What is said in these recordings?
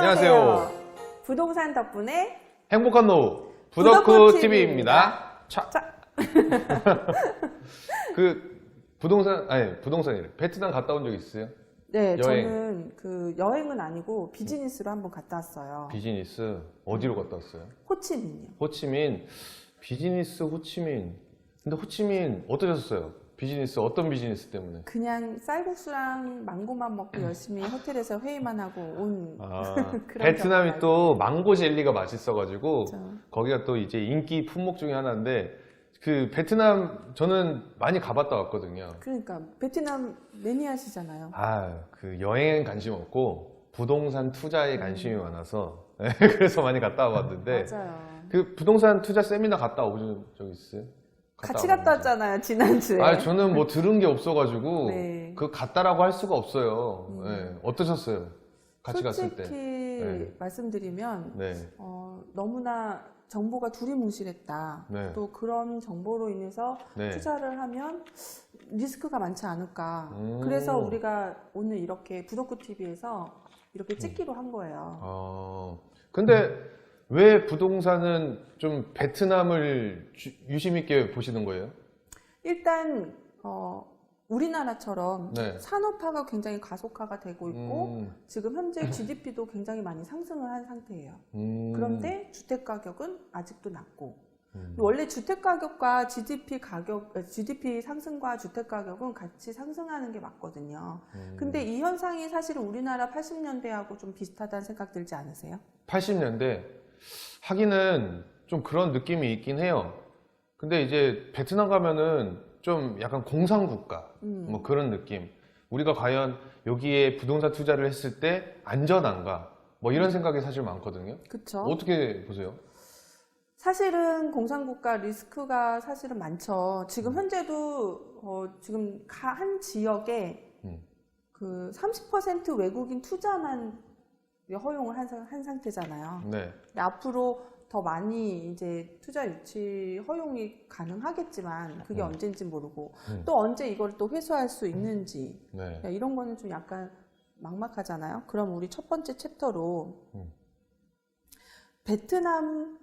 안녕하세요. 부동산 덕분에 행복한 노후 부덕후 부덕후 TV입니다. TV입니다. 부동산이래. 베트남 갔다 온 적 있으세요? 네, 여행. 저는 여행은 아니고 비즈니스로 한번 갔다 왔어요. 비즈니스 어디로 갔다 왔어요? 호치민이요. 호치민. 비즈니스 호치민. 근데 호치민 어떠셨어요? 비즈니스 어떤 비즈니스 때문에? 그냥 쌀국수랑 망고만 먹고 열심히 호텔에서 회의만 하고 온 그런 베트남이 경험이 또 망고 젤리가 맛있어가지고 그렇죠. 거기가 또 이제 인기 품목 중에 하나인데 그 베트남 저는 많이 가봤다 왔거든요. 그러니까 베트남 매니아시잖아요. 그 여행엔 관심 없고 부동산 투자에 관심이 많아서 그래서 많이 갔다 와봤는데 맞아요. 그 부동산 투자 세미나 갔다 오신 적 있어요? 같이 갔다 왔잖아요, 지난주에. 저는 뭐 들은 게 없어가지고 네. 그 갔다라고 할 수가 없어요. 네. 어떠셨어요? 같이 갔을 때? 솔직히 네. 말씀드리면 네. 너무나 정보가 두리뭉실했다. 네. 또 그런 정보로 인해서 네. 투자를 하면 리스크가 많지 않을까. 음. 그래서 우리가 오늘 이렇게 부덕후 TV에서 이렇게 찍기로 한 거예요. 근데 왜 부동산은 좀 베트남을 유심 있게 보시는 거예요? 일단 우리나라처럼 네. 산업화가 굉장히 가속화가 되고 있고 지금 현재 GDP도 굉장히 많이 상승을 한 상태예요. 그런데 주택 가격은 아직도 낮고 원래 주택 가격과 GDP 상승과 주택 가격은 같이 상승하는 게 맞거든요. 근데 이 현상이 사실 우리나라 80년대하고 좀 비슷하다는 생각 들지 않으세요? 80년대 하기는 좀 그런 느낌이 있긴 해요. 근데 이제 베트남 가면은 좀 약간 공산국가 뭐 그런 느낌. 우리가 과연 여기에 부동산 투자를 했을 때 안전한가 뭐 이런 생각이 사실 많거든요. 그쵸? 어떻게 보세요? 사실은 공산국가 리스크가 사실은 많죠. 지금 현재도 지금 한 지역에 그 30% 외국인 투자만 허용을 한 상태잖아요. 네. 앞으로 더 많이 이제 투자 유치 허용이 가능하겠지만 그게 언제인지 모르고 또 언제 이걸 또 회수할 수 있는지 네. 이런 거는 좀 약간 막막하잖아요. 그럼 우리 첫 번째 챕터로 베트남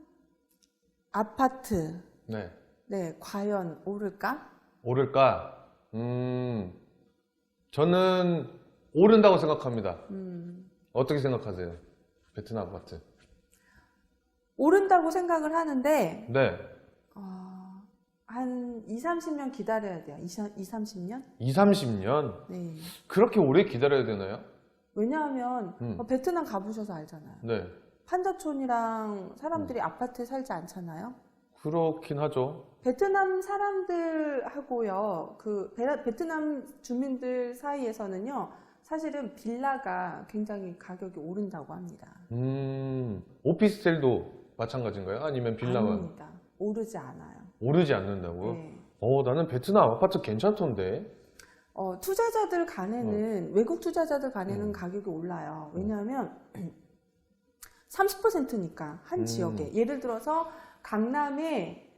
아파트 네, 과연 오를까? 오를까? 저는 오른다고 생각합니다. 어떻게 생각하세요? 베트남 아파트. 오른다고 생각을 하는데 네. 한 2, 30년 기다려야 돼요. 2, 30년? 2, 30년? 네. 그렇게 오래 기다려야 되나요? 왜냐하면 베트남 가보셔서 알잖아요. 네. 판자촌이랑 사람들이 아파트에 살지 않잖아요. 그렇긴 하죠. 베트남 사람들하고요, 베트남 주민들 사이에서는요, 사실은 빌라가 굉장히 가격이 오른다고 합니다. 오피스텔도 마찬가지인가요? 아니면 빌라만? 아닙니다. 오르지 않아요. 오르지 않는다고요? 네. 나는 베트남 아파트 괜찮던데. 투자자들 간에는, 외국 투자자들 간에는 가격이 올라요. 왜냐하면 30%니까 한 지역에. 예를 들어서 강남에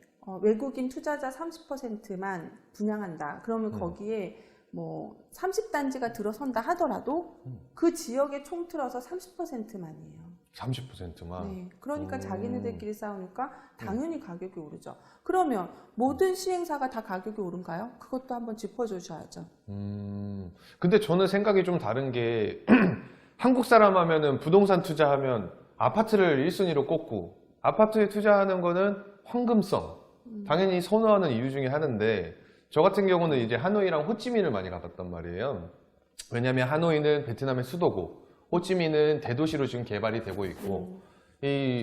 외국인 투자자 30%만 분양한다. 그러면 거기에 뭐 30단지가 들어선다 하더라도 그 지역에 총틀어서 30%만이에요. 30%만? 네, 그러니까 자기네들끼리 싸우니까 당연히 가격이 오르죠. 그러면 모든 시행사가 다 가격이 오른가요? 그것도 한번 짚어주셔야죠. 근데 저는 생각이 좀 다른 게 한국 사람 하면은 부동산 투자하면 아파트를 1순위로 꼽고 아파트에 투자하는 거는 황금성 당연히 선호하는 이유 중에 하나인데 저 같은 경우는 이제 하노이랑 호치민을 많이 가봤단 말이에요. 왜냐하면 하노이는 베트남의 수도고 호치민은 대도시로 지금 개발이 되고 있고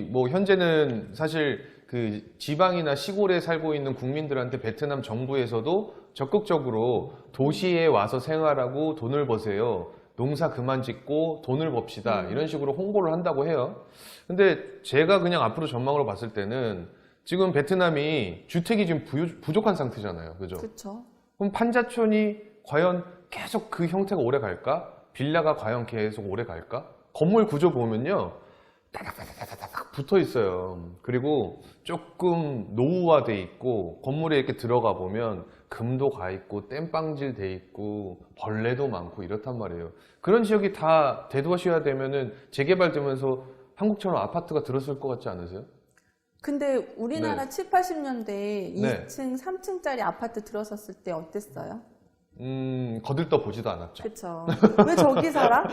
뭐 현재는 사실 그 지방이나 시골에 살고 있는 국민들한테 베트남 정부에서도 적극적으로 도시에 와서 생활하고 돈을 버세요. 농사 그만 짓고 돈을 법시다. 이런 식으로 홍보를 한다고 해요. 근데 제가 그냥 앞으로 전망으로 봤을 때는 지금 베트남이 주택이 지금 부족한 상태잖아요. 그죠? 그렇죠. 그럼 판자촌이 과연 계속 그 형태가 오래 갈까? 빌라가 과연 계속 오래 갈까? 건물 구조 보면요. 따닥따닥따닥 붙어 있어요. 그리고 조금 노후화돼 있고 건물에 이렇게 들어가 보면 금도 가 있고 땜빵질 돼 있고 벌레도 많고 이렇단 말이에요. 그런 지역이 다 대도시화 되면은 재개발되면서 한국처럼 아파트가 들었을 것 같지 않으세요? 근데 우리나라 네. 7, 80년대에 네. 2층, 3층짜리 아파트 들어섰을 때 어땠어요? 거들떠 보지도 않았죠. 그쵸. 왜 저기 살아?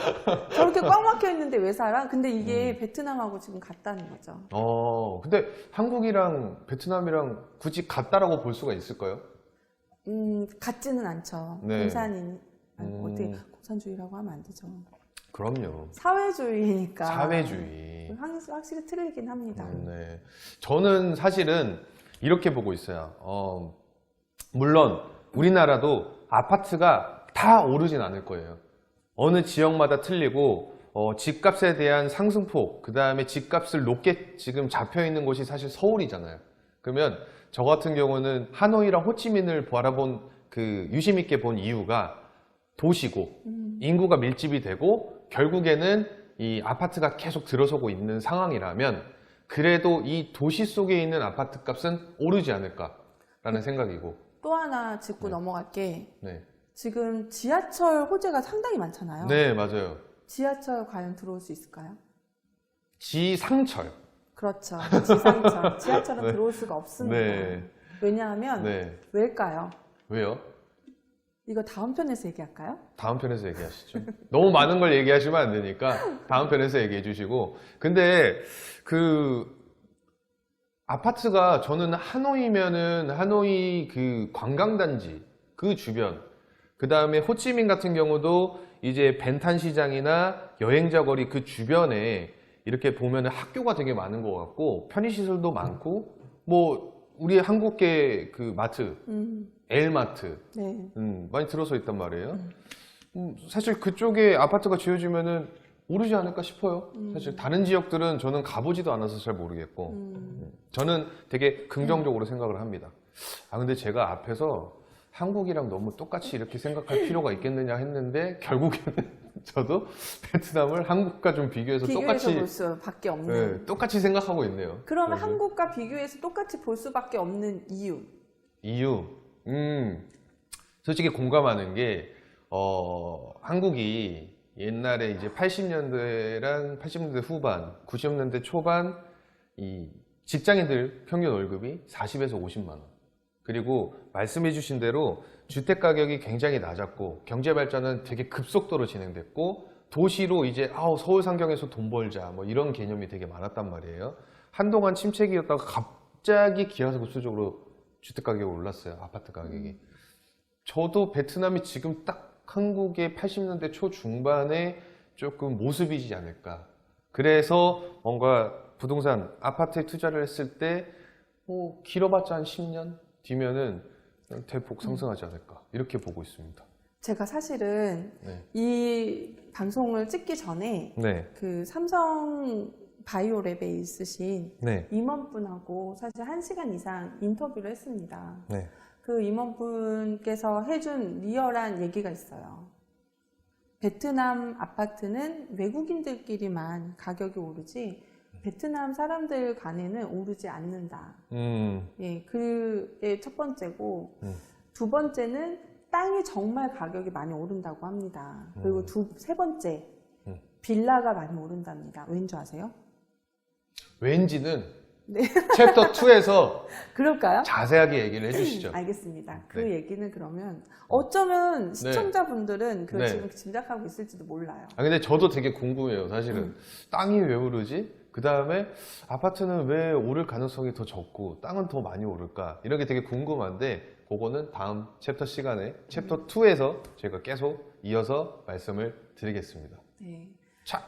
저렇게 꽉 막혀 있는데 왜 살아? 근데 이게 베트남하고 지금 같다는 거죠. 근데 한국이랑 베트남이랑 굳이 같다라고 볼 수가 있을까요? 같지는 않죠. 네. 공산인, 어떻게 공산주의라고 하면 안 되죠. 그럼요. 사회주의니까. 사회주의. 확실히 틀리긴 합니다. 네. 저는 사실은 이렇게 보고 있어요. 물론 우리나라도 아파트가 다 오르진 않을 거예요. 어느 지역마다 틀리고 집값에 대한 상승폭, 그 다음에 집값을 높게 지금 잡혀 있는 곳이 사실 서울이잖아요. 그러면 저 같은 경우는 하노이랑 호치민을 바라본 그 유심 있게 본 이유가 도시고 인구가 밀집이 되고 결국에는 이 아파트가 계속 들어서고 있는 상황이라면 그래도 이 도시 속에 있는 아파트 값은 오르지 않을까라는 생각이고. 또 하나 짚고 네. 넘어갈게. 네. 지금 지하철 호재가 상당히 많잖아요. 네, 맞아요. 지하철 과연 들어올 수 있을까요? 지상철. 그렇죠. 지상철. 지하철은 네. 들어올 수가 없습니다. 네. 왜냐하면 네. 왜일까요? 왜요? 이거 다음 편에서 얘기할까요? 다음 편에서 얘기하시죠. 너무 많은 걸 얘기하시면 안 되니까 다음 편에서 얘기해 주시고. 근데 그 아파트가 저는 하노이면은 하노이 그 관광단지 그 주변, 그 다음에 호치민 같은 경우도 이제 벤탄 시장이나 여행자 거리 그 주변에 이렇게 보면은 학교가 되게 많은 것 같고 편의시설도 많고 뭐 우리 한국계 그 마트, L마트 네. 많이 들어서 있단 말이에요. 사실 그쪽에 아파트가 지어지면은 오르지 않을까 싶어요. 사실 다른 지역들은 저는 가보지도 않아서 잘 모르겠고 저는 되게 긍정적으로 생각을 합니다. 근데 제가 앞에서 한국이랑 너무 똑같이 이렇게 생각할 필요가 있겠느냐 했는데 결국에는 저도 베트남을 한국과 좀 비교해서 똑같이 볼 수밖에 없는. 네, 똑같이 생각하고 있네요. 그러면 그래서. 한국과 비교해서 똑같이 볼 수밖에 없는 이유. 솔직히 공감하는 게, 한국이 옛날에 이제 80년대 후반, 90년대 초반, 이 직장인들 평균 월급이 40에서 50만 원. 그리고 말씀해주신 대로 주택 가격이 굉장히 낮았고, 경제 발전은 되게 급속도로 진행됐고, 도시로 이제, 서울 상경에서 돈 벌자, 뭐 이런 개념이 되게 많았단 말이에요. 한동안 침체기였다가 갑자기 기하급수적으로 주택 가격이 올랐어요. 아파트 가격이. 저도 베트남이 지금 딱 한국의 80년대 초중반에 조금 모습이지 않을까. 그래서 뭔가 부동산, 아파트에 투자를 했을 때 길어봤자 한 10년 뒤면은 대폭 상승하지 않을까. 이렇게 보고 있습니다. 제가 사실은 네. 이 방송을 찍기 전에 네. 그 삼성 바이오랩에 있으신 네. 임원분하고 사실 1시간 이상 인터뷰를 했습니다. 네. 그 임원분께서 해준 리얼한 얘기가 있어요. 베트남 아파트는 외국인들끼리만 가격이 오르지 베트남 사람들 간에는 오르지 않는다. 예, 그게 첫 번째고 두 번째는 땅이 정말 가격이 많이 오른다고 합니다. 그리고 세 번째 빌라가 많이 오른답니다. 왠지 아세요? 왠지는 네. 챕터 2에서 그럴까요? 자세하게 얘기를 해주시죠. 알겠습니다. 그 네. 얘기는 그러면 어쩌면 시청자분들은 네. 지금 짐작하고 있을지도 몰라요. 근데 저도 되게 궁금해요, 사실은. 땅이 왜 오르지? 그 다음에 아파트는 왜 오를 가능성이 더 적고 땅은 더 많이 오를까? 이런 게 되게 궁금한데 그거는 다음 챕터 시간에 챕터 2에서 제가 계속 이어서 말씀을 드리겠습니다. 네. 자.